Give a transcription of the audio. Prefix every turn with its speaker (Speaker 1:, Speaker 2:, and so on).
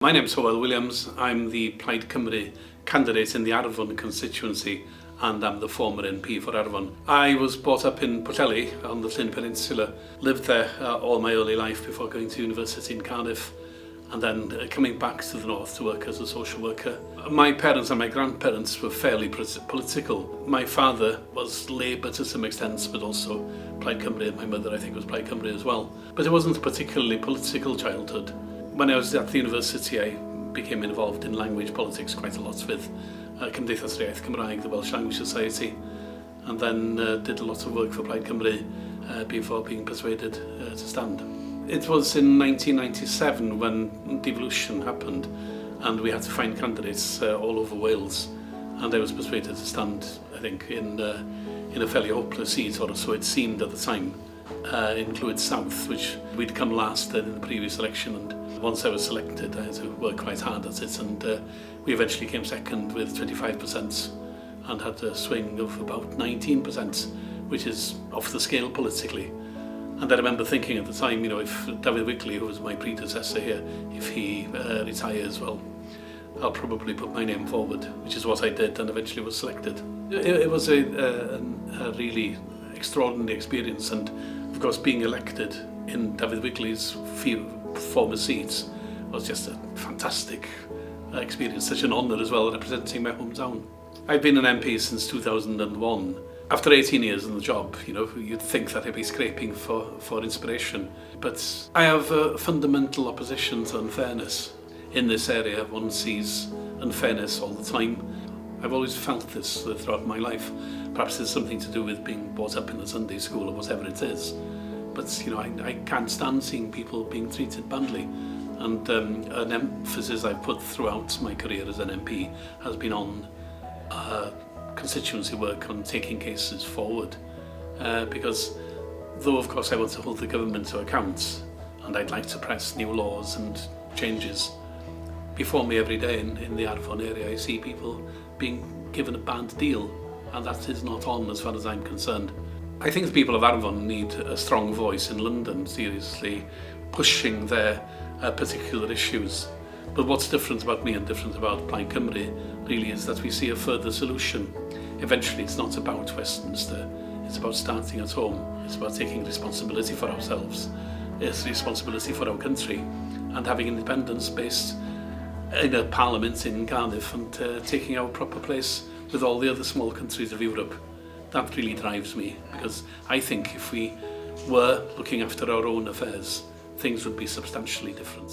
Speaker 1: My name is Hywel Williams. I'm the Plaid Cymru candidate in the Arfon constituency and I'm the former MP for Arfon. I was brought up in Pwllheli on the Llyn Peninsula, lived there all my early life before going to university in Cardiff and then coming back to the north to work as a social worker. My parents and my grandparents were fairly political. My father was Labour to some extent, but also Plaid Cymru. My mother, I think, was Plaid Cymru as well. But it wasn't a particularly political childhood. When I was at the university, I became involved in language politics quite a lot with Cymdeithas Rhiaith Cymraeg, the Welsh Language Society, and then did a lot of work for Plaid Cymru before being persuaded to stand. It was in 1997 when devolution happened and we had to find candidates all over Wales, and I was persuaded to stand, I think, in a fairly hopeless seat, or so it seemed at the time, in Clwyd South, which we'd come last in the previous election, and once I was selected I had to work quite hard at it, and we eventually came second with 25% and had a swing of about 19%, which is off the scale politically. And I remember thinking at the time, you know, if David Wigley, who was my predecessor here, if he retires, well, I'll probably put my name forward, which is what I did and eventually was selected. It was a really extraordinary experience, and of course being elected in David Wigley's few former seats was just a fantastic experience, such an honour as well, representing my hometown. I've been an MP since 2001. After 18 years in the job, you know, you'd think that I'd be scraping for inspiration, but I have a fundamental opposition to unfairness. In this area, one sees unfairness all the time. I've always felt this throughout my life. Perhaps it's something to do with being brought up in a Sunday school or whatever it is. But you know, I can't stand seeing people being treated badly. And an emphasis I've put throughout my career as an MP has been on constituency work, on taking cases forward. Because though of course I want to hold the government to account, and I'd like to press new laws and changes, before me every day in the Arfon area I see people being given a bad deal, and that is not on as far as I'm concerned. I think the people of Arfon need a strong voice in London, seriously pushing their particular issues. But what's different about me and different about Plaid Cymru really is that we see a further solution. Eventually it's not about Westminster, it's about starting at home, it's about taking responsibility for ourselves, it's responsibility for our country, and having independence based in a parliament in Cardiff, and taking our proper place with all the other small countries of Europe. That really drives me, because I think if we were looking after our own affairs, things would be substantially different.